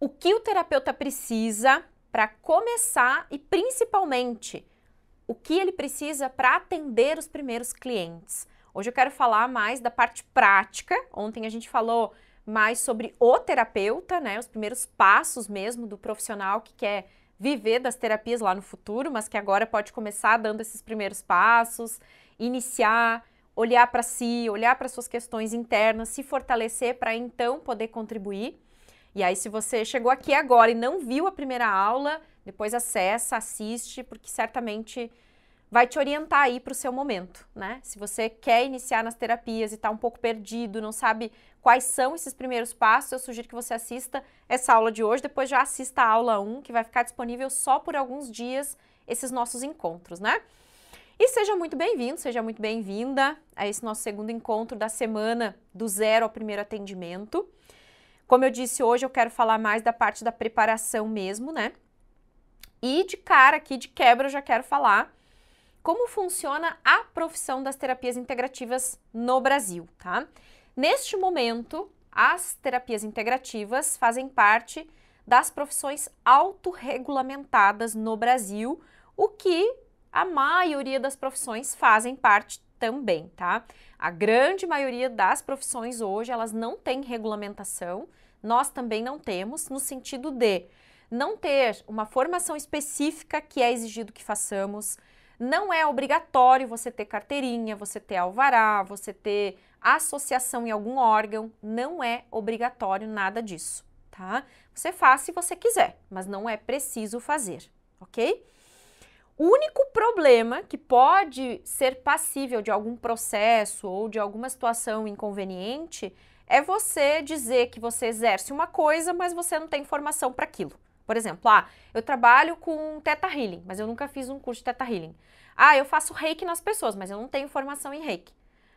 O que o terapeuta precisa para começar e, principalmente, o que ele precisa para atender os primeiros clientes. Hoje eu quero falar mais da parte prática. Ontem a gente falou mais sobre o terapeuta, né? Os primeiros passos mesmo do profissional que quer viver das terapias lá no futuro, mas que agora pode começar dando esses primeiros passos, iniciar, olhar para si, olhar para suas questões internas, se fortalecer para então poder contribuir. E aí, se você chegou aqui agora e não viu a primeira aula, depois acessa, assiste, porque certamente vai te orientar aí para o seu momento, né? Se você quer iniciar nas terapias e está um pouco perdido, não sabe quais são esses primeiros passos, eu sugiro que você assista essa aula de hoje, depois já assista a aula 1, que vai ficar disponível só por alguns dias, esses nossos encontros, né? E seja muito bem-vindo, seja muito bem-vinda a esse nosso segundo encontro da semana do 0 ao primeiro atendimento. Como eu disse, hoje eu quero falar mais da parte da preparação mesmo, né? E de cara aqui, de quebra, eu já quero falar como funciona a profissão das terapias integrativas no Brasil, tá? Neste momento, as terapias integrativas fazem parte das profissões autorregulamentadas no Brasil, o que a maioria das profissões fazem parte também, tá? A grande maioria das profissões hoje, elas não têm regulamentação, nós também não temos, no sentido de não ter uma formação específica que é exigido que façamos. Não é obrigatório você ter carteirinha, você ter alvará, você ter associação em algum órgão, não é obrigatório nada disso, tá? Você faz se você quiser, mas não é preciso fazer, ok? O único problema que pode ser passível de algum processo ou de alguma situação inconveniente é você dizer que você exerce uma coisa, mas você não tem formação para aquilo. Por exemplo, eu trabalho com Theta Healing, mas eu nunca fiz um curso de Theta Healing. Eu faço reiki nas pessoas, mas eu não tenho formação em reiki.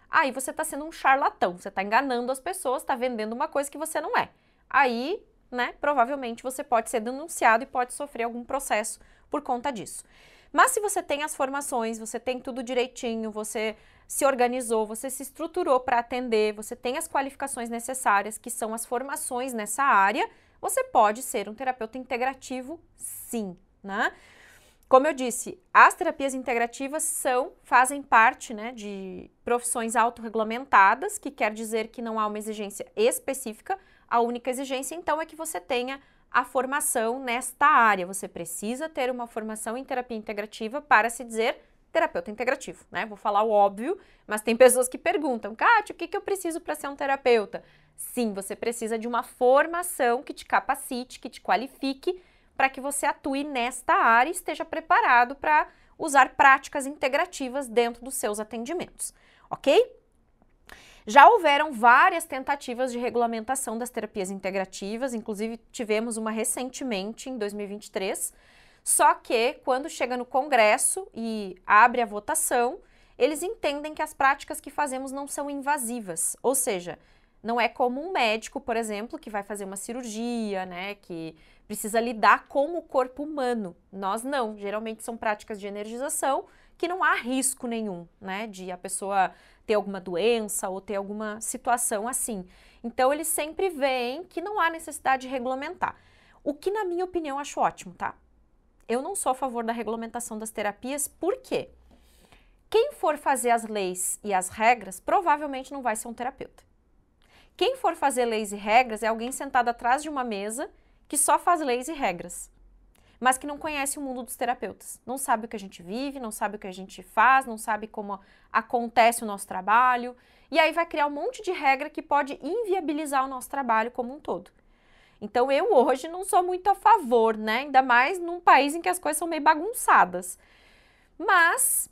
Aí você está sendo um charlatão, você está enganando as pessoas, está vendendo uma coisa que você não é. Aí, né, provavelmente você pode ser denunciado e pode sofrer algum processo por conta disso. Mas se você tem as formações, você tem tudo direitinho, você se organizou, você se estruturou para atender, você tem as qualificações necessárias, que são as formações nessa área, você pode ser um terapeuta integrativo, sim, né? Como eu disse, as terapias integrativas fazem parte, né, de profissões autorregulamentadas, que quer dizer que não há uma exigência específica, a única exigência, então, é que você tenha a formação nesta área. Você precisa ter uma formação em terapia integrativa para se dizer terapeuta integrativo, né? Vou falar o óbvio, mas tem pessoas que perguntam, Kátia, o que eu preciso para ser um terapeuta? Sim, você precisa de uma formação que te capacite, que te qualifique para que você atue nesta área e esteja preparado para usar práticas integrativas dentro dos seus atendimentos, ok? Já houveram várias tentativas de regulamentação das terapias integrativas, inclusive tivemos uma recentemente, em 2023, só que quando chega no Congresso e abre a votação, eles entendem que as práticas que fazemos não são invasivas, ou seja, não é como um médico, por exemplo, que vai fazer uma cirurgia, né, que precisa lidar com o corpo humano. Nós não, geralmente são práticas de energização que não há risco nenhum, né, de a pessoa ter alguma doença ou ter alguma situação assim. Então, eles sempre veem que não há necessidade de regulamentar. O que, na minha opinião, acho ótimo, tá? Eu não sou a favor da regulamentação das terapias, por quê? Quem for fazer as leis e as regras, provavelmente não vai ser um terapeuta. Quem for fazer leis e regras é alguém sentado atrás de uma mesa que só faz leis e regras, mas que não conhece o mundo dos terapeutas. Não sabe o que a gente vive, não sabe o que a gente faz, não sabe como acontece o nosso trabalho, e aí vai criar um monte de regra que pode inviabilizar o nosso trabalho como um todo. Então, eu hoje não sou muito a favor, né? Ainda mais num país em que as coisas são meio bagunçadas. Mas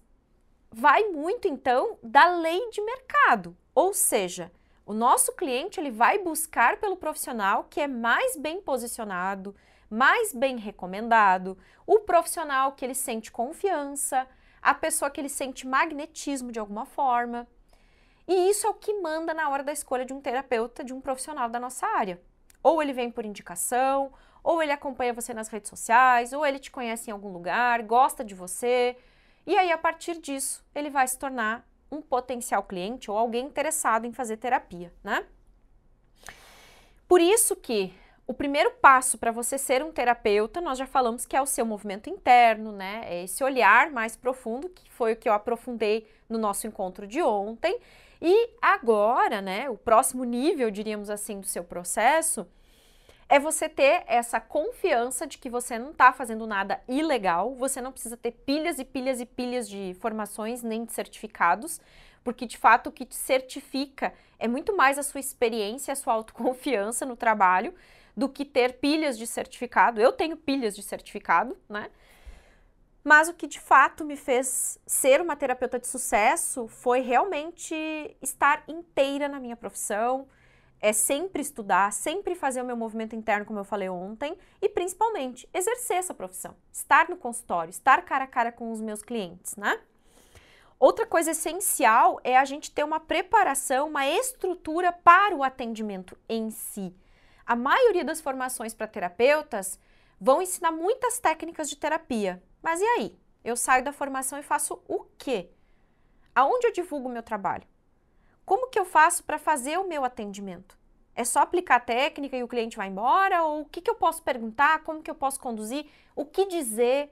vai muito, então, da lei de mercado. Ou seja, o nosso cliente ele vai buscar pelo profissional que é mais bem posicionado, mais bem recomendado, o profissional que ele sente confiança, a pessoa que ele sente magnetismo de alguma forma. E isso é o que manda na hora da escolha de um terapeuta, de um profissional da nossa área. Ou ele vem por indicação, ou ele acompanha você nas redes sociais, ou ele te conhece em algum lugar, gosta de você, e aí a partir disso ele vai se tornar um potencial cliente ou alguém interessado em fazer terapia, né? Por isso que O primeiro passo para você ser um terapeuta, nós já falamos que é o seu movimento interno, né? É esse olhar mais profundo, que foi o que eu aprofundei no nosso encontro de ontem. E agora, né, o próximo nível, diríamos assim, do seu processo é você ter essa confiança de que você não está fazendo nada ilegal, você não precisa ter pilhas e pilhas e pilhas de formações nem de certificados, porque de fato o que te certifica é muito mais a sua experiência, a sua autoconfiança no trabalho, do que ter pilhas de certificado. Eu tenho pilhas de certificado, né? Mas o que de fato me fez ser uma terapeuta de sucesso foi realmente estar inteira na minha profissão, é sempre estudar, sempre fazer o meu movimento interno, como eu falei ontem, e principalmente exercer essa profissão, estar no consultório, estar cara a cara com os meus clientes, né? Outra coisa essencial é a gente ter uma preparação, uma estrutura para o atendimento em si. A maioria das formações para terapeutas vão ensinar muitas técnicas de terapia. Mas e aí? Eu saio da formação e faço o quê? Aonde eu divulgo o meu trabalho? Como que eu faço para fazer o meu atendimento? É só aplicar a técnica e o cliente vai embora? Ou o que eu posso perguntar? Como que eu posso conduzir? O que dizer?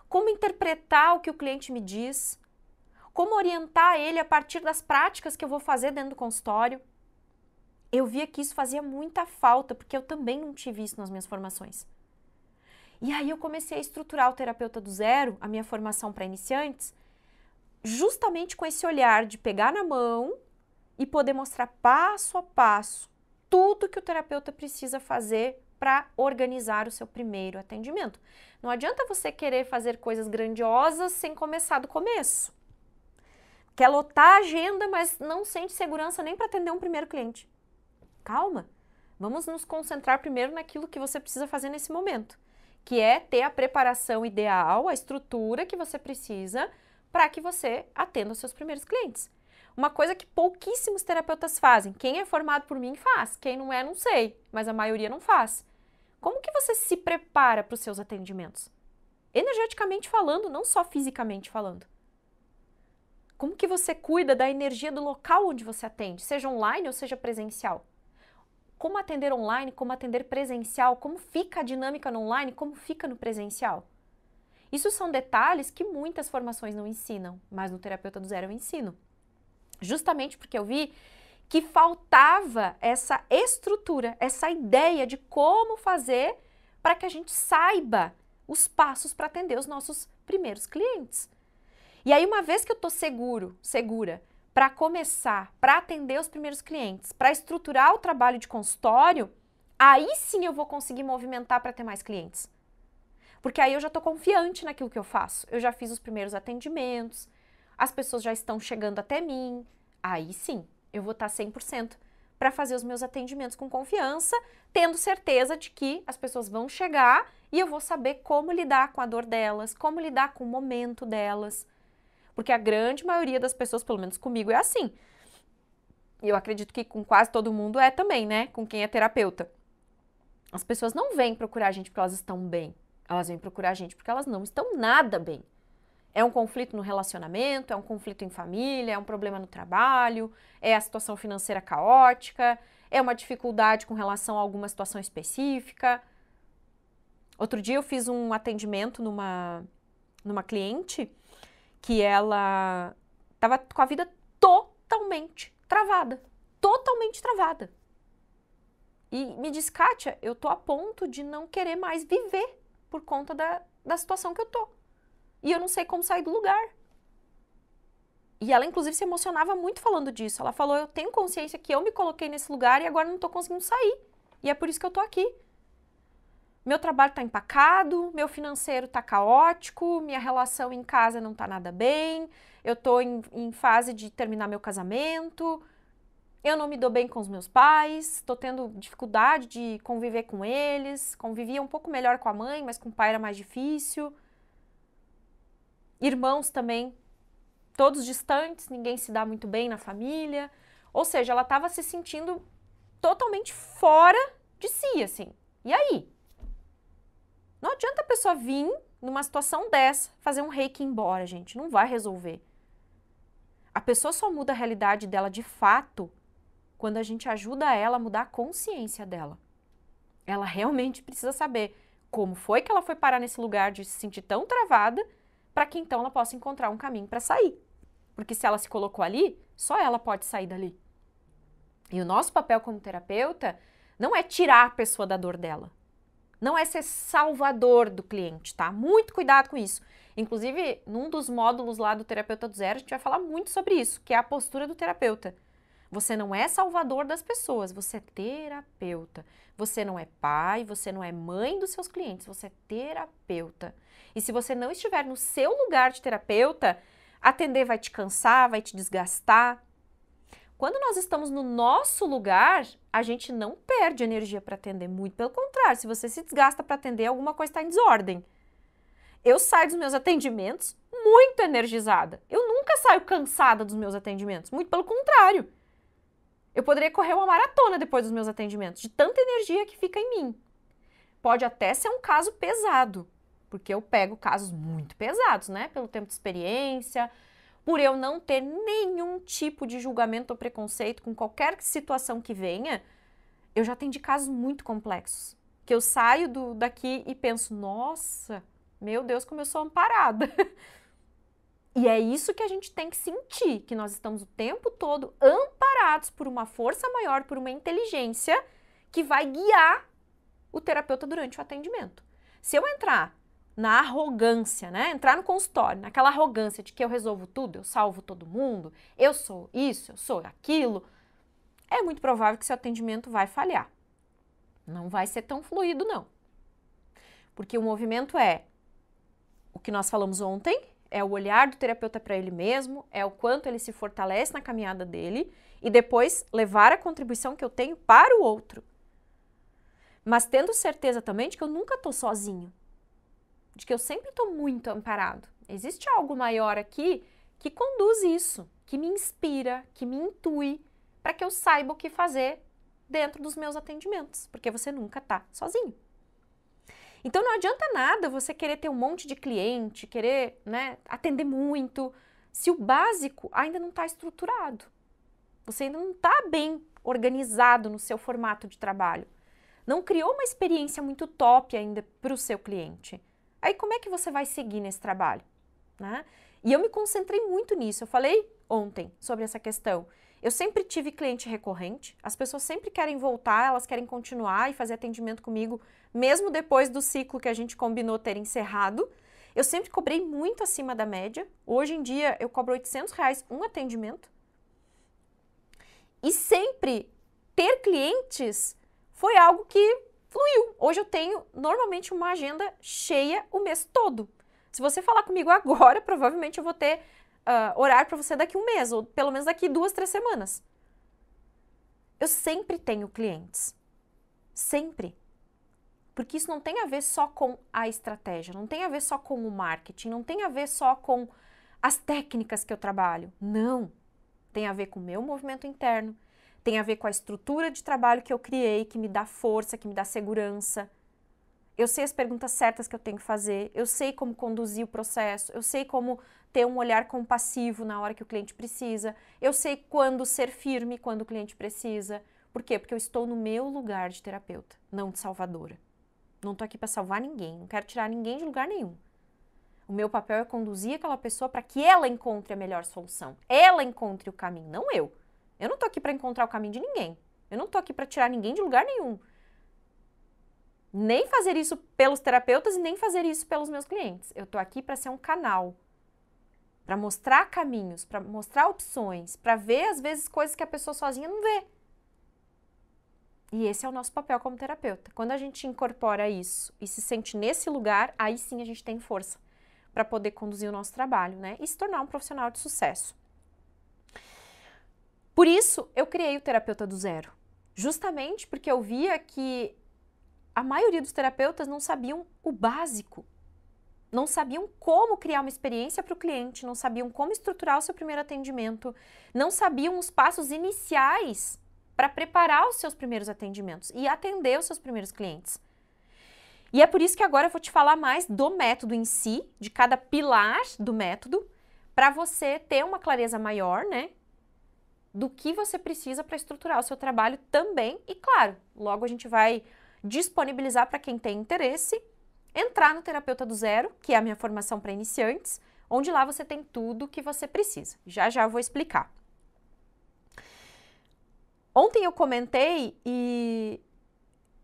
Como interpretar o que o cliente me diz? Como orientar ele a partir das práticas que eu vou fazer dentro do consultório? Eu via que isso fazia muita falta, porque eu também não tive isso nas minhas formações. E aí eu comecei a estruturar o Terapeuta do Zero, a minha formação para iniciantes, justamente com esse olhar de pegar na mão e poder mostrar passo a passo tudo que o terapeuta precisa fazer para organizar o seu primeiro atendimento. Não adianta você querer fazer coisas grandiosas sem começar do começo. Quer lotar a agenda, mas não sente segurança nem para atender um primeiro cliente. Calma, vamos nos concentrar primeiro naquilo que você precisa fazer nesse momento, que é ter a preparação ideal, a estrutura que você precisa para que você atenda os seus primeiros clientes. Uma coisa que pouquíssimos terapeutas fazem. Quem é formado por mim faz, quem não é, não sei, mas a maioria não faz. Como que você se prepara para os seus atendimentos? Energeticamente falando, não só fisicamente falando. Como que você cuida da energia do local onde você atende, seja online ou seja presencial? Como atender online, como atender presencial, como fica a dinâmica no online, como fica no presencial. Isso são detalhes que muitas formações não ensinam, mas no Terapeuta do Zero eu ensino. Justamente porque eu vi que faltava essa estrutura, essa ideia de como fazer para que a gente saiba os passos para atender os nossos primeiros clientes. E aí, uma vez que eu estou segura, para começar, para atender os primeiros clientes, para estruturar o trabalho de consultório, aí sim eu vou conseguir movimentar para ter mais clientes. Porque aí eu já estou confiante naquilo que eu faço. Eu já fiz os primeiros atendimentos, as pessoas já estão chegando até mim. Aí sim, eu vou estar 100% para fazer os meus atendimentos com confiança, tendo certeza de que as pessoas vão chegar e eu vou saber como lidar com a dor delas, como lidar com o momento delas. Porque a grande maioria das pessoas, pelo menos comigo, é assim. E eu acredito que com quase todo mundo é também, né? Com quem é terapeuta. As pessoas não vêm procurar a gente porque elas estão bem. Elas vêm procurar a gente porque elas não estão nada bem. É um conflito no relacionamento, é um conflito em família, é um problema no trabalho, é a situação financeira caótica, é uma dificuldade com relação a alguma situação específica. Outro dia eu fiz um atendimento numa cliente que ela estava com a vida totalmente travada. Totalmente travada. E me disse, Kátia, eu tô a ponto de não querer mais viver por conta da situação que eu tô. E eu não sei como sair do lugar. E ela, inclusive, se emocionava muito falando disso. Ela falou, eu tenho consciência que eu me coloquei nesse lugar e agora não tô conseguindo sair. E é por isso que eu tô aqui. Meu trabalho tá empacado, meu financeiro tá caótico, minha relação em casa não tá nada bem, eu tô em fase de terminar meu casamento, eu não me dou bem com os meus pais, tô tendo dificuldade de conviver com eles, convivia um pouco melhor com a mãe, mas com o pai era mais difícil. Irmãos também, todos distantes, ninguém se dá muito bem na família. Ou seja, ela estava se sentindo totalmente fora de si, assim. E aí? Não adianta a pessoa vir numa situação dessa, fazer um reiki e ir embora, gente. Não vai resolver. A pessoa só muda a realidade dela de fato quando a gente ajuda ela a mudar a consciência dela. Ela realmente precisa saber como foi que ela foi parar nesse lugar de se sentir tão travada, para que então ela possa encontrar um caminho para sair. Porque se ela se colocou ali, só ela pode sair dali. E o nosso papel como terapeuta não é tirar a pessoa da dor dela. Não é ser salvador do cliente, tá? Muito cuidado com isso. Inclusive, num dos módulos lá do Terapeuta do Zero, a gente vai falar muito sobre isso, que é a postura do terapeuta. Você não é salvador das pessoas, você é terapeuta. Você não é pai, você não é mãe dos seus clientes, você é terapeuta. E se você não estiver no seu lugar de terapeuta, atender vai te cansar, vai te desgastar. Quando nós estamos no nosso lugar, a gente não perde energia para atender, muito pelo contrário, se você se desgasta para atender, alguma coisa está em desordem. Eu saio dos meus atendimentos muito energizada. Eu nunca saio cansada dos meus atendimentos, muito pelo contrário. Eu poderia correr uma maratona depois dos meus atendimentos, de tanta energia que fica em mim. Pode até ser um caso pesado, porque eu pego casos muito pesados, né? Pelo tempo de experiência, por eu não ter nenhum tipo de julgamento ou preconceito com qualquer situação que venha, eu já atendi casos muito complexos, que eu saio daqui e penso, nossa, meu Deus, como eu sou amparada. E é isso que a gente tem que sentir, que nós estamos o tempo todo amparados por uma força maior, por uma inteligência que vai guiar o terapeuta durante o atendimento. Se eu entrar na arrogância, né? Entrar no consultório, naquela arrogância de que eu resolvo tudo, eu salvo todo mundo, eu sou isso, eu sou aquilo, é muito provável que seu atendimento vai falhar. Não vai ser tão fluido, não. Porque o movimento é o que nós falamos ontem, é o olhar do terapeuta para ele mesmo, é o quanto ele se fortalece na caminhada dele e depois levar a contribuição que eu tenho para o outro. Mas tendo certeza também de que eu nunca estou sozinho, de que eu sempre estou muito amparado. Existe algo maior aqui que conduz isso, que me inspira, que me intui, para que eu saiba o que fazer dentro dos meus atendimentos, porque você nunca está sozinho. Então não adianta nada você querer ter um monte de cliente, querer, né, atender muito, se o básico ainda não está estruturado. Você ainda não está bem organizado no seu formato de trabalho. Não criou uma experiência muito top ainda para o seu cliente. Aí como é que você vai seguir nesse trabalho, né? E eu me concentrei muito nisso. Eu falei ontem sobre essa questão. Eu sempre tive cliente recorrente, as pessoas sempre querem voltar, elas querem continuar e fazer atendimento comigo, mesmo depois do ciclo que a gente combinou ter encerrado. Eu sempre cobrei muito acima da média. Hoje em dia eu cobro R$800 um atendimento. E sempre ter clientes foi algo que fluiu. Hoje eu tenho normalmente uma agenda cheia o mês todo. Se você falar comigo agora, provavelmente eu vou ter horário para você daqui um mês, ou pelo menos daqui 2, 3 semanas. Eu sempre tenho clientes. Sempre. Porque isso não tem a ver só com a estratégia, não tem a ver só com o marketing, não tem a ver só com as técnicas que eu trabalho. Não. Tem a ver com o meu movimento interno, tem a ver com a estrutura de trabalho que eu criei, que me dá força, que me dá segurança. Eu sei as perguntas certas que eu tenho que fazer, eu sei como conduzir o processo, eu sei como ter um olhar compassivo na hora que o cliente precisa, eu sei quando ser firme quando o cliente precisa. Por quê? Porque eu estou no meu lugar de terapeuta, não de salvadora. Não estou aqui para salvar ninguém, não quero tirar ninguém de lugar nenhum. O meu papel é conduzir aquela pessoa para que ela encontre a melhor solução, ela encontre o caminho, não eu. Eu não estou aqui para encontrar o caminho de ninguém, eu não estou aqui para tirar ninguém de lugar nenhum. Nem fazer isso pelos terapeutas e nem fazer isso pelos meus clientes. Eu estou aqui para ser um canal, para mostrar caminhos, para mostrar opções, para ver às vezes coisas que a pessoa sozinha não vê. E esse é o nosso papel como terapeuta. Quando a gente incorpora isso e se sente nesse lugar, aí sim a gente tem força para poder conduzir o nosso trabalho, né? E se tornar um profissional de sucesso. Por isso, eu criei o Terapeuta do Zero. Justamente porque eu via que a maioria dos terapeutas não sabiam o básico. Não sabiam como criar uma experiência para o cliente, não sabiam como estruturar o seu primeiro atendimento, não sabiam os passos iniciais para preparar os seus primeiros atendimentos e atender os seus primeiros clientes. E é por isso que agora eu vou te falar mais do método em si, de cada pilar do método, para você ter uma clareza maior, né, do que você precisa para estruturar o seu trabalho também. E claro, logo a gente vai disponibilizar para quem tem interesse, entrar no Terapeuta do Zero, que é a minha formação para iniciantes, onde lá você tem tudo que você precisa. Já já eu vou explicar. Ontem eu comentei e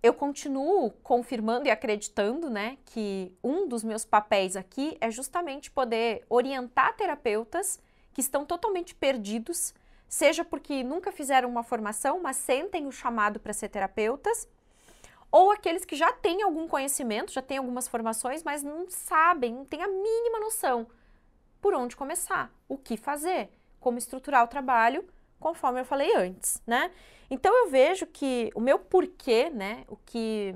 eu continuo confirmando e acreditando, né, que um dos meus papéis aqui é justamente poder orientar terapeutas que estão totalmente perdidos, seja porque nunca fizeram uma formação, mas sentem o chamado para ser terapeutas, ou aqueles que já têm algum conhecimento, já têm algumas formações, mas não sabem, não têm a mínima noção por onde começar, o que fazer, como estruturar o trabalho, conforme eu falei antes, né? Então eu vejo que o meu porquê, né, o que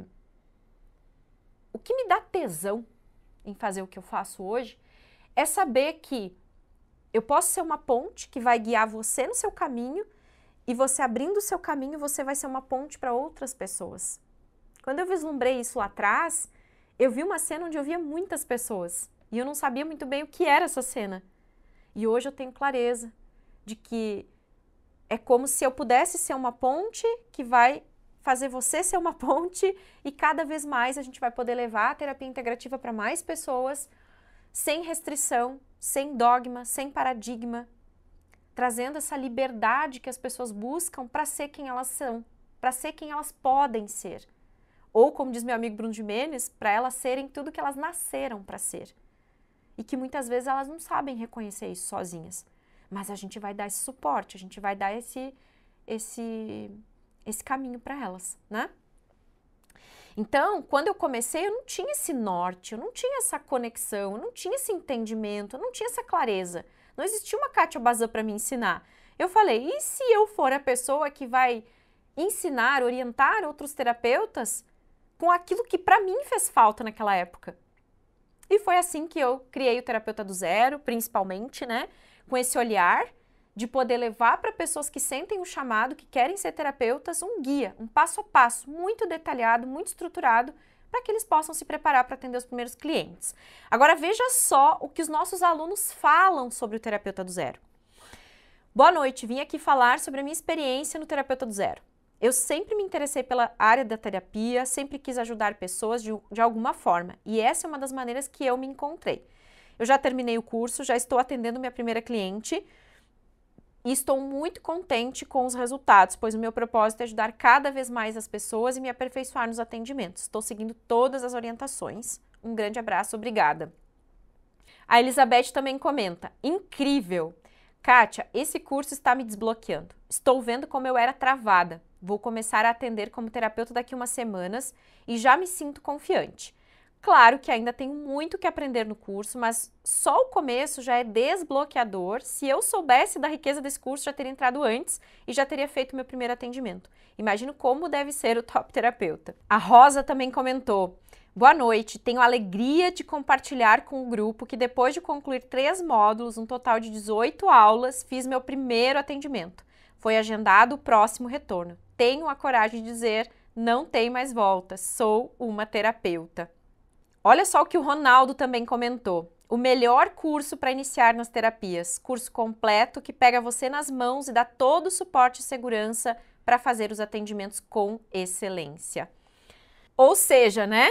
me dá tesão em fazer o que eu faço hoje, é saber que eu posso ser uma ponte que vai guiar você no seu caminho e você abrindo o seu caminho, você vai ser uma ponte para outras pessoas. Quando eu vislumbrei isso lá atrás, eu vi uma cena onde eu via muitas pessoas e eu não sabia muito bem o que era essa cena. E hoje eu tenho clareza de que é como se eu pudesse ser uma ponte que vai fazer você ser uma ponte e cada vez mais a gente vai poder levar a terapia integrativa para mais pessoas, sem restrição, sem dogma, sem paradigma, trazendo essa liberdade que as pessoas buscam para ser quem elas são, para ser quem elas podem ser. Ou, como diz meu amigo Bruno Gimenez, para elas serem tudo que elas nasceram para ser. E que muitas vezes elas não sabem reconhecer isso sozinhas. Mas a gente vai dar esse suporte, a gente vai dar esse caminho para elas, né? Então, quando eu comecei, eu não tinha esse norte, eu não tinha essa conexão, eu não tinha esse entendimento, eu não tinha essa clareza. Não existia uma Kátia Bazan para me ensinar. Eu falei, e se eu for a pessoa que vai ensinar, orientar outros terapeutas com aquilo que para mim fez falta naquela época? E foi assim que eu criei o Terapeuta do Zero, principalmente, né? Com esse olhar de poder levar para pessoas que sentem o chamado, que querem ser terapeutas, um guia, um passo a passo muito detalhado, muito estruturado, para que eles possam se preparar para atender os primeiros clientes. Agora veja só o que os nossos alunos falam sobre o Terapeuta do Zero. Boa noite, vim aqui falar sobre a minha experiência no Terapeuta do Zero. Eu sempre me interessei pela área da terapia, sempre quis ajudar pessoas de alguma forma, e essa é uma das maneiras que eu me encontrei. Eu já terminei o curso, já estou atendendo minha primeira cliente e estou muito contente com os resultados, pois o meu propósito é ajudar cada vez mais as pessoas e me aperfeiçoar nos atendimentos. Estou seguindo todas as orientações. Um grande abraço, obrigada. A Elizabeth também comenta, incrível! Kátia, esse curso está me desbloqueando. Estou vendo como eu era travada. Vou começar a atender como terapeuta daqui umas semanas e já me sinto confiante. Claro que ainda tenho muito que aprender no curso, mas só o começo já é desbloqueador. Se eu soubesse da riqueza desse curso, já teria entrado antes e já teria feito meu primeiro atendimento. Imagino como deve ser o top terapeuta. A Rosa também comentou, boa noite, tenho a alegria de compartilhar com o grupo que depois de concluir 3 módulos, um total de 18 aulas, fiz meu primeiro atendimento. Foi agendado o próximo retorno. Tenho a coragem de dizer, não tem mais volta, sou uma terapeuta. Olha só o que o Ronaldo também comentou. O melhor curso para iniciar nas terapias. Curso completo que pega você nas mãos e dá todo o suporte e segurança para fazer os atendimentos com excelência. Ou seja, né?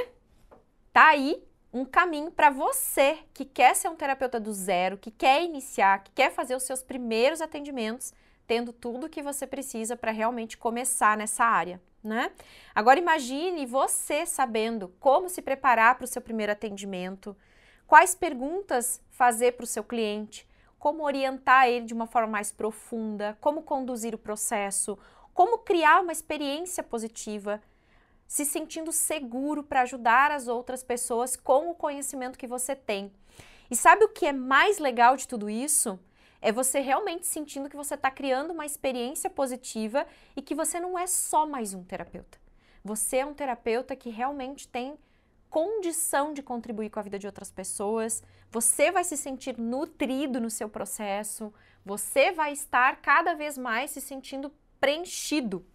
Tá aí um caminho para você que quer ser um terapeuta do zero, que quer iniciar, que quer fazer os seus primeiros atendimentos, tendo tudo o que você precisa para realmente começar nessa área, né? Agora imagine você sabendo como se preparar para o seu primeiro atendimento, quais perguntas fazer para o seu cliente, como orientar ele de uma forma mais profunda, como conduzir o processo, como criar uma experiência positiva, se sentindo seguro para ajudar as outras pessoas com o conhecimento que você tem. E sabe o que é mais legal de tudo isso? É você realmente sentindo que você está criando uma experiência positiva e que você não é só mais um terapeuta. Você é um terapeuta que realmente tem condição de contribuir com a vida de outras pessoas, você vai se sentir nutrido no seu processo, você vai estar cada vez mais se sentindo preenchido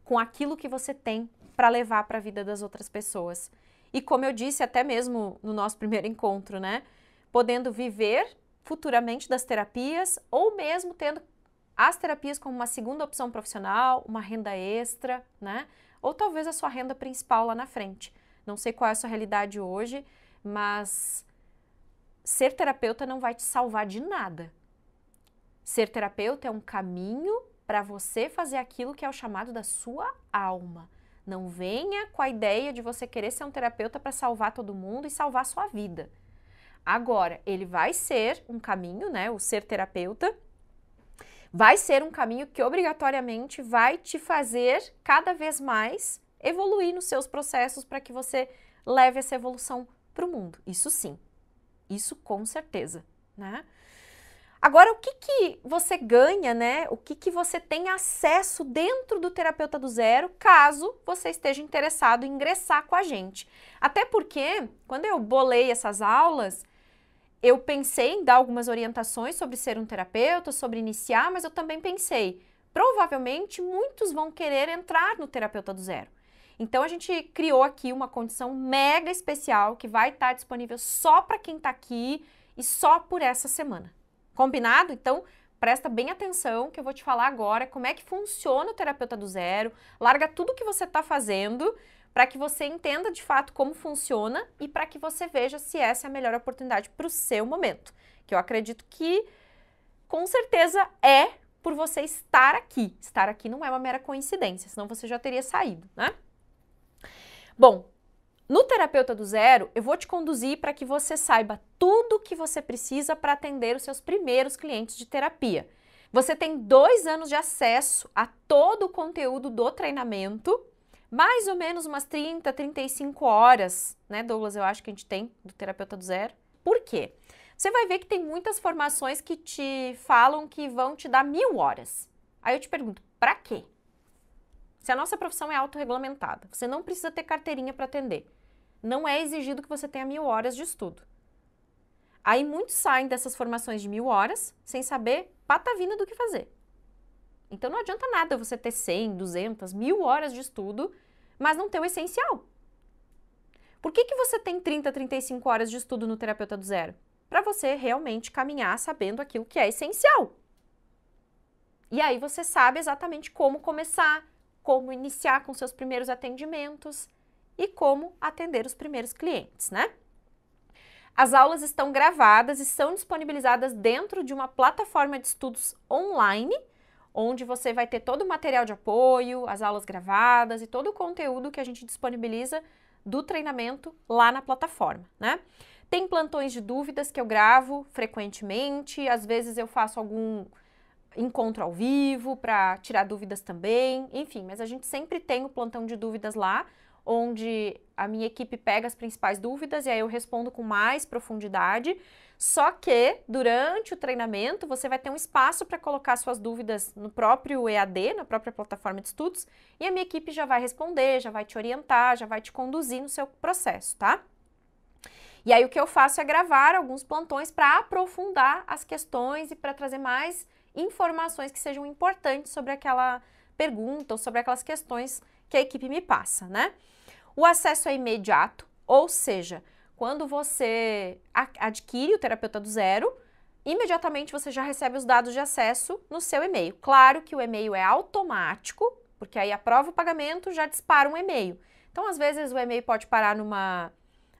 com aquilo que você tem para levar para a vida das outras pessoas. E como eu disse até mesmo no nosso primeiro encontro, né? Podendo viver futuramente das terapias ou mesmo tendo as terapias como uma segunda opção profissional, uma renda extra, né? ou talvez a sua renda principal lá na frente. Não sei qual é a sua realidade hoje, mas ser terapeuta não vai te salvar de nada. Ser terapeuta é um caminho para você fazer aquilo que é o chamado da sua alma. Não venha com a ideia de você querer ser um terapeuta para salvar todo mundo e salvar a sua vida. Agora, ele vai ser um caminho, né? O ser terapeuta vai ser um caminho que obrigatoriamente vai te fazer cada vez mais evoluir nos seus processos para que você leve essa evolução para o mundo. Isso sim, isso com certeza, né? Agora, o que você ganha, né? O que você tem acesso dentro do Terapeuta do Zero, caso você esteja interessado em ingressar com a gente? Até porque, quando eu bolei essas aulas, eu pensei em dar algumas orientações sobre ser um terapeuta, sobre iniciar, mas eu também pensei, provavelmente muitos vão querer entrar no Terapeuta do Zero. Então, a gente criou aqui uma condição mega especial que vai estar disponível só para quem está aqui e só por essa semana. Combinado? Então, presta bem atenção que eu vou te falar agora como é que funciona o Terapeuta do Zero. Larga tudo que você está fazendo para que você entenda de fato como funciona e para que você veja se essa é a melhor oportunidade para o seu momento. Que eu acredito que, com certeza, é por você estar aqui. Estar aqui não é uma mera coincidência, senão você já teria saído, né? Bom, no Terapeuta do Zero, eu vou te conduzir para que você saiba tudo o que você precisa para atender os seus primeiros clientes de terapia. Você tem 2 anos de acesso a todo o conteúdo do treinamento, mais ou menos umas 30, 35 horas, né, Douglas, eu acho que a gente tem do Terapeuta do Zero. Por quê? Você vai ver que tem muitas formações que te falam que vão te dar 1000 horas. Aí eu te pergunto, para quê? Se a nossa profissão é autorregulamentada, você não precisa ter carteirinha para atender. Não é exigido que você tenha 1000 horas de estudo. Aí muitos saem dessas formações de 1000 horas sem saber patavina do que fazer. Então não adianta nada você ter 100, 200, 1000 horas de estudo, mas não ter o essencial. Por que você tem 30, 35 horas de estudo no Terapeuta do Zero? Para você realmente caminhar sabendo aquilo que é essencial. E aí você sabe exatamente como começar, como iniciar com seus primeiros atendimentos e como atender os primeiros clientes, né? As aulas estão gravadas e são disponibilizadas dentro de uma plataforma de estudos online, onde você vai ter todo o material de apoio, as aulas gravadas e todo o conteúdo que a gente disponibiliza do treinamento lá na plataforma, né? Tem plantões de dúvidas que eu gravo frequentemente, às vezes eu faço algum encontro ao vivo para tirar dúvidas também, enfim, mas a gente sempre tem o plantão de dúvidas lá, onde a minha equipe pega as principais dúvidas e aí eu respondo com mais profundidade, só que durante o treinamento você vai ter um espaço para colocar suas dúvidas no próprio EAD, na própria plataforma de estudos, e a minha equipe já vai responder, já vai te orientar, já vai te conduzir no seu processo, tá? E aí o que eu faço é gravar alguns plantões para aprofundar as questões e para trazer mais informações que sejam importantes sobre aquela pergunta ou sobre aquelas questões que a equipe me passa, né? O acesso é imediato, ou seja, quando você adquire o Terapeuta do Zero, imediatamente você já recebe os dados de acesso no seu e-mail. Claro que o e-mail é automático, porque aí aprova o pagamento, já dispara um e-mail. Então, às vezes, o e-mail pode parar numa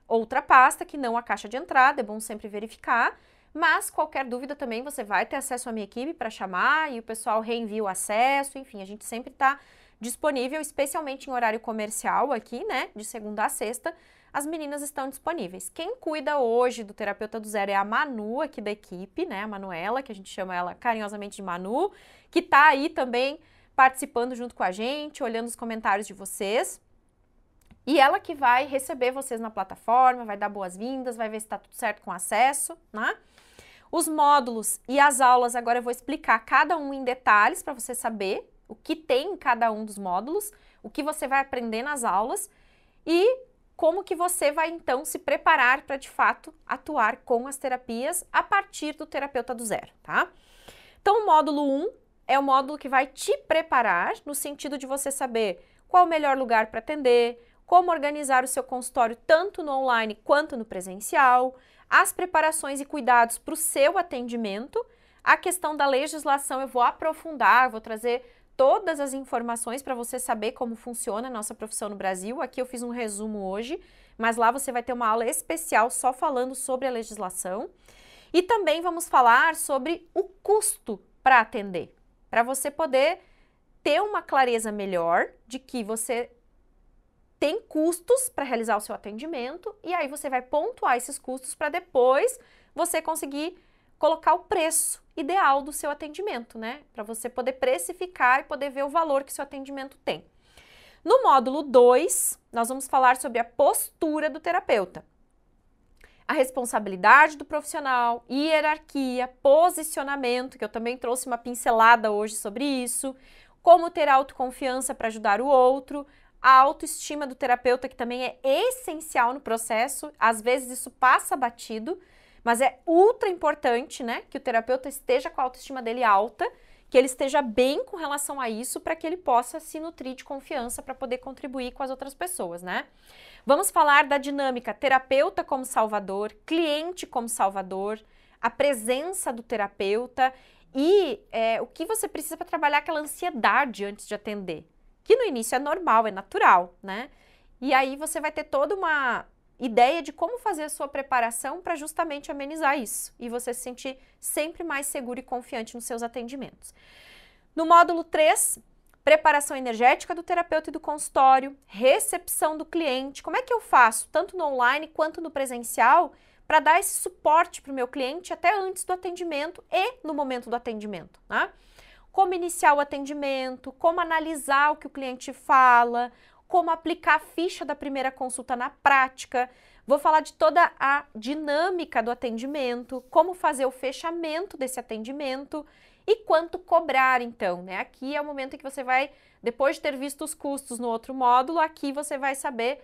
outra pasta que não a caixa de entrada, é bom sempre verificar. Mas qualquer dúvida também você vai ter acesso à minha equipe para chamar e o pessoal reenvia o acesso, enfim, a gente sempre está disponível, especialmente em horário comercial aqui, né, de segunda a sexta, as meninas estão disponíveis. Quem cuida hoje do Terapeuta do Zero é a Manu aqui da equipe, né, a Manuela, que a gente chama ela carinhosamente de Manu, que está aí também participando junto com a gente, olhando os comentários de vocês. E ela que vai receber vocês na plataforma, vai dar boas-vindas, vai ver se está tudo certo com o acesso, né? Os módulos e as aulas, agora eu vou explicar cada um em detalhes para você saber o que tem em cada um dos módulos, o que você vai aprender nas aulas e como que você vai então se preparar para de fato atuar com as terapias a partir do Terapeuta do Zero, tá? Então o módulo 1 é o módulo que vai te preparar no sentido de você saber qual o melhor lugar para atender, como organizar o seu consultório tanto no online quanto no presencial, as preparações e cuidados para o seu atendimento. A questão da legislação eu vou aprofundar, vou trazer todas as informações para você saber como funciona a nossa profissão no Brasil. Aqui eu fiz um resumo hoje, mas lá você vai ter uma aula especial só falando sobre a legislação. E também vamos falar sobre o custo para atender, para você poder ter uma clareza melhor de que você tem custos para realizar o seu atendimento e aí você vai pontuar esses custos para depois você conseguir colocar o preço ideal do seu atendimento, né? Para você poder precificar e poder ver o valor que o seu atendimento tem. No módulo 2, nós vamos falar sobre a postura do terapeuta. A responsabilidade do profissional, hierarquia, posicionamento, que eu também trouxe uma pincelada hoje sobre isso, como ter autoconfiança para ajudar o outro, a autoestima do terapeuta, que também é essencial no processo, às vezes isso passa batido, mas é ultra importante, né, que o terapeuta esteja com a autoestima dele alta, que ele esteja bem com relação a isso, para que ele possa se nutrir de confiança para poder contribuir com as outras pessoas, né? Vamos falar da dinâmica terapeuta como salvador, cliente como salvador, a presença do terapeuta e o que você precisa para trabalhar aquela ansiedade antes de atender, que no início é normal, é natural, né? E aí você vai ter toda uma ideia de como fazer a sua preparação para justamente amenizar isso e você se sentir sempre mais seguro e confiante nos seus atendimentos. No módulo 3, preparação energética do terapeuta e do consultório, recepção do cliente, como é que eu faço, tanto no online quanto no presencial, para dar esse suporte para o meu cliente até antes do atendimento e no momento do atendimento, né? Como iniciar o atendimento, como analisar o que o cliente fala, como aplicar a ficha da primeira consulta na prática. Vou falar de toda a dinâmica do atendimento, como fazer o fechamento desse atendimento e quanto cobrar, então, né? Aqui é o momento em que você vai, depois de ter visto os custos no outro módulo, aqui você vai saber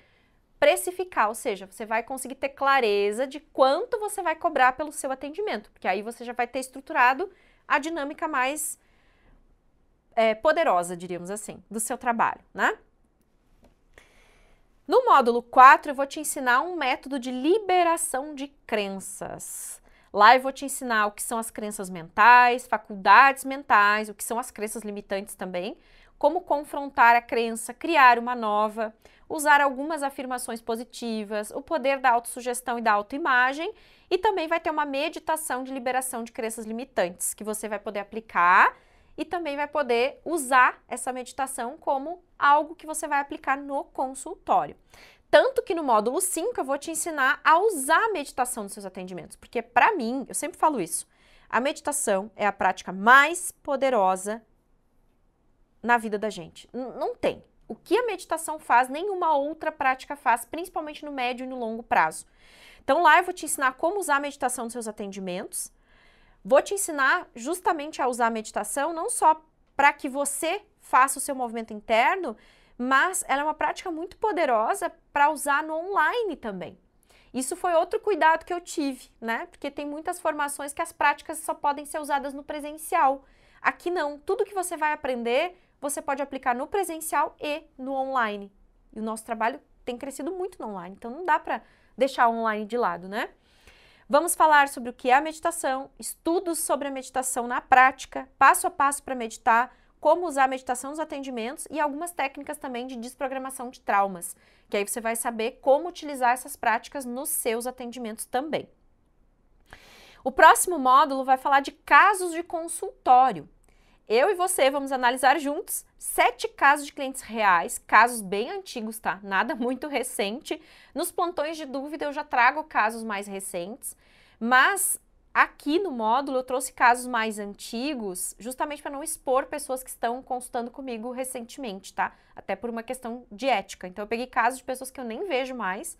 precificar, ou seja, você vai conseguir ter clareza de quanto você vai cobrar pelo seu atendimento, porque aí você já vai ter estruturado a dinâmica mais poderosa, diríamos assim, do seu trabalho, né? No módulo 4, eu vou te ensinar um método de liberação de crenças. Lá eu vou te ensinar o que são as crenças mentais, faculdades mentais, o que são as crenças limitantes também, como confrontar a crença, criar uma nova, usar algumas afirmações positivas, o poder da autossugestão e da autoimagem, e também vai ter uma meditação de liberação de crenças limitantes, que você vai poder aplicar e também vai poder usar essa meditação como algo que você vai aplicar no consultório. Tanto que no módulo 5 eu vou te ensinar a usar a meditação nos seus atendimentos, porque para mim, eu sempre falo isso, a meditação é a prática mais poderosa na vida da gente. Não tem. O que a meditação faz, nenhuma outra prática faz, principalmente no médio e no longo prazo. Então lá eu vou te ensinar como usar a meditação nos seus atendimentos. Vou te ensinar justamente a usar a meditação, não só para que você faça o seu movimento interno, mas ela é uma prática muito poderosa para usar no online também. Isso foi outro cuidado que eu tive, né? Porque tem muitas formações que as práticas só podem ser usadas no presencial. Aqui não, tudo que você vai aprender, você pode aplicar no presencial e no online. E o nosso trabalho tem crescido muito no online, então não dá para deixar o online de lado, né? Vamos falar sobre o que é a meditação, estudos sobre a meditação na prática, passo a passo para meditar, como usar a meditação nos atendimentos e algumas técnicas também de desprogramação de traumas, que aí você vai saber como utilizar essas práticas nos seus atendimentos também. O próximo módulo vai falar de casos de consultório. Eu e você vamos analisar juntos 7 casos de clientes reais, casos bem antigos, tá? Nada muito recente. Nos plantões de dúvida eu já trago casos mais recentes, mas aqui no módulo eu trouxe casos mais antigos, justamente para não expor pessoas que estão consultando comigo recentemente, tá? Até por uma questão de ética. Então eu peguei casos de pessoas que eu nem vejo mais,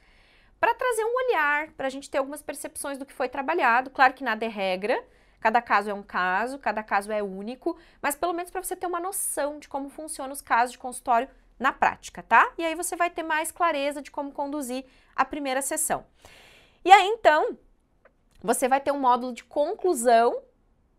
para trazer um olhar, para a gente ter algumas percepções do que foi trabalhado. Claro que nada é regra, cada caso é um caso, cada caso é único, mas pelo menos para você ter uma noção de como funcionam os casos de consultório na prática, tá? E aí você vai ter mais clareza de como conduzir a primeira sessão. E aí, então, você vai ter um módulo de conclusão,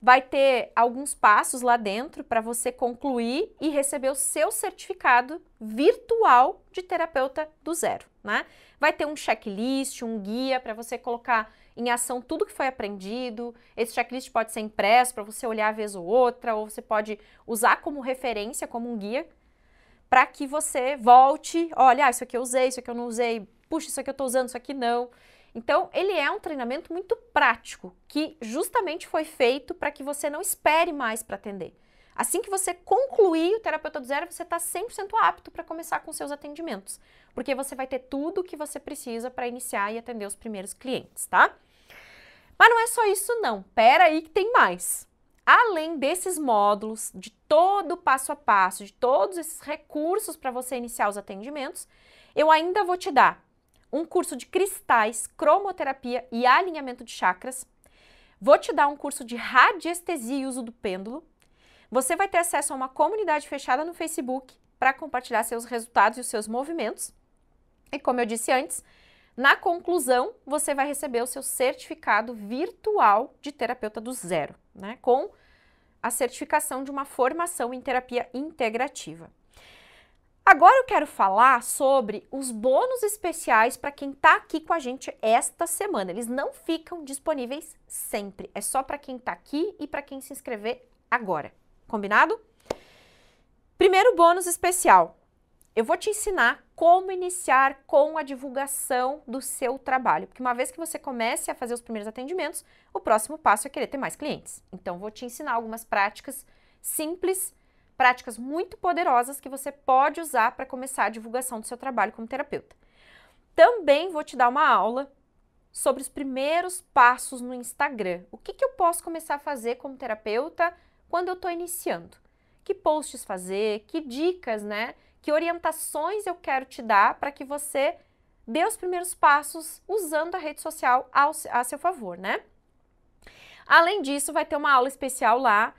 vai ter alguns passos lá dentro para você concluir e receber o seu certificado virtual de terapeuta do zero. né? Vai ter um checklist, um guia para você colocar em ação tudo que foi aprendido. Esse checklist pode ser impresso para você olhar vez ou outra, ou você pode usar como referência, como um guia, para que você volte, olha, isso aqui eu usei, isso aqui eu não usei, puxa, isso aqui eu estou usando, isso aqui não. Então, ele é um treinamento muito prático, que justamente foi feito para que você não espere mais para atender. Assim que você concluir o Terapeuta do Zero, você está 100% apto para começar com seus atendimentos, porque você vai ter tudo o que você precisa para iniciar e atender os primeiros clientes, tá? Mas não é só isso não, pera aí que tem mais. Além desses módulos, de todo o passo a passo, de todos esses recursos para você iniciar os atendimentos, eu ainda vou te dar um curso de cristais, cromoterapia e alinhamento de chakras. Vou te dar um curso de radiestesia e uso do pêndulo. Você vai ter acesso a uma comunidade fechada no Facebook para compartilhar seus resultados e os seus movimentos. E como eu disse antes, na conclusão, você vai receber o seu certificado virtual de terapeuta do zero, né? Com a certificação de uma formação em terapia integrativa. Agora eu quero falar sobre os bônus especiais para quem está aqui com a gente esta semana. Eles não ficam disponíveis sempre, é só para quem está aqui e para quem se inscrever agora. Combinado? Primeiro bônus especial. Eu vou te ensinar como iniciar com a divulgação do seu trabalho, porque uma vez que você comece a fazer os primeiros atendimentos, o próximo passo é querer ter mais clientes. Então, vou te ensinar algumas práticas simples, práticas muito poderosas que você pode usar para começar a divulgação do seu trabalho como terapeuta. Também vou te dar uma aula sobre os primeiros passos no Instagram. O que eu posso começar a fazer como terapeuta quando eu estou iniciando? Que posts fazer, que dicas, né? Que orientações eu quero te dar para que você dê os primeiros passos usando a rede social a seu favor, né? Além disso, vai ter uma aula especial lá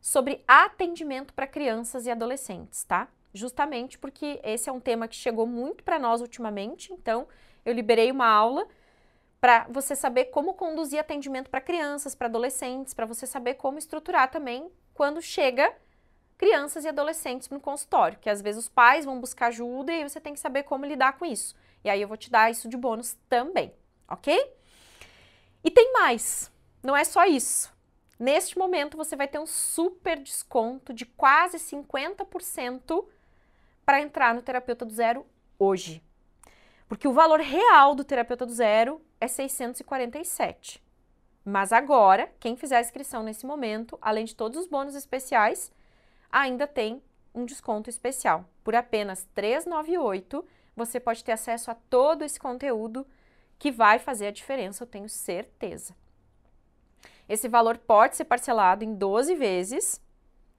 sobre atendimento para crianças e adolescentes, tá? Justamente porque esse é um tema que chegou muito para nós ultimamente, então eu liberei uma aula para você saber como conduzir atendimento para crianças, para adolescentes, para você saber como estruturar também quando chega crianças e adolescentes no consultório, que às vezes os pais vão buscar ajuda e você tem que saber como lidar com isso. E aí eu vou te dar isso de bônus também, ok? E tem mais, não é só isso. Neste momento você vai ter um super desconto de quase 50% para entrar no Terapeuta do Zero hoje. Porque o valor real do Terapeuta do Zero é 647. Mas agora, quem fizer a inscrição nesse momento, além de todos os bônus especiais, ainda tem um desconto especial. Por apenas R$ 398, você pode ter acesso a todo esse conteúdo que vai fazer a diferença, eu tenho certeza. Esse valor pode ser parcelado em 12 vezes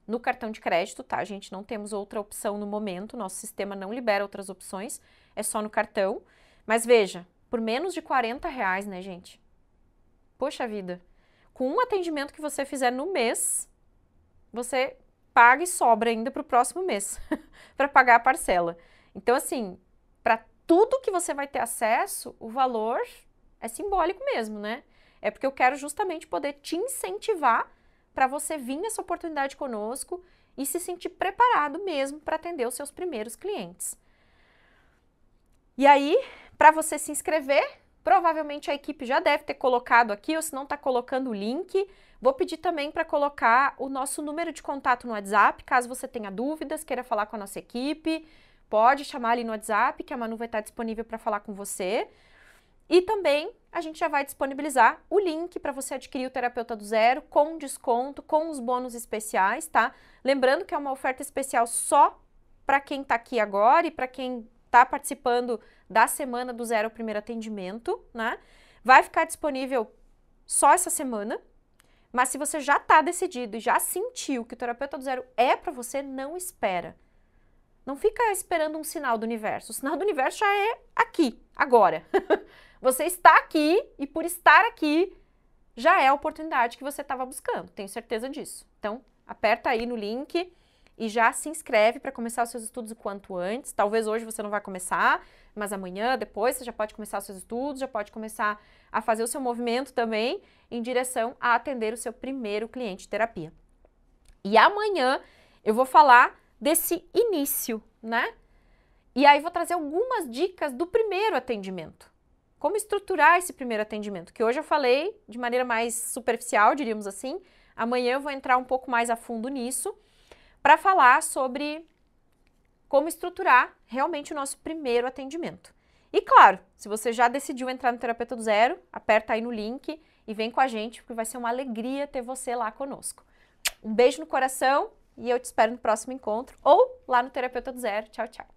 no cartão de crédito, tá, gente? Não temos outra opção no momento, nosso sistema não libera outras opções, é só no cartão. Mas veja, por menos de R$40, né, gente? Poxa vida, com um atendimento que você fizer no mês, você paga e sobra ainda para o próximo mês, para pagar a parcela. Então, assim, para tudo que você vai ter acesso, o valor é simbólico mesmo, né? É porque eu quero justamente poder te incentivar para você vir nessa oportunidade conosco e se sentir preparado mesmo para atender os seus primeiros clientes. E aí, para você se inscrever, provavelmente a equipe já deve ter colocado aqui, ou se não está colocando o link. Vou pedir também para colocar o nosso número de contato no WhatsApp, caso você tenha dúvidas, queira falar com a nossa equipe, pode chamar ali no WhatsApp, que a Manu vai estar disponível para falar com você. E também a gente já vai disponibilizar o link para você adquirir o Terapeuta do Zero com desconto, com os bônus especiais, tá? Lembrando que é uma oferta especial só para quem está aqui agora e para quem está participando da semana do Zero ao primeiro atendimento, né? Vai ficar disponível só essa semana, mas se você já está decidido e já sentiu que o Terapeuta do Zero é para você, não espera. Não fica esperando um sinal do universo. O sinal do universo já é aqui, agora. Você está aqui e por estar aqui já é a oportunidade que você estava buscando, tenho certeza disso. Então, aperta aí no link e já se inscreve para começar os seus estudos o quanto antes. Talvez hoje você não vai começar, mas amanhã, depois, você já pode começar os seus estudos, já pode começar a fazer o seu movimento também em direção a atender o seu primeiro cliente de terapia. E amanhã eu vou falar desse início, né? E aí vou trazer algumas dicas do primeiro atendimento. Como estruturar esse primeiro atendimento, que hoje eu falei de maneira mais superficial, diríamos assim. Amanhã eu vou entrar um pouco mais a fundo nisso para falar sobre como estruturar realmente o nosso primeiro atendimento. E claro, se você já decidiu entrar no Terapeuta do Zero, aperta aí no link e vem com a gente, porque vai ser uma alegria ter você lá conosco. Um beijo no coração e eu te espero no próximo encontro ou lá no Terapeuta do Zero. Tchau, tchau.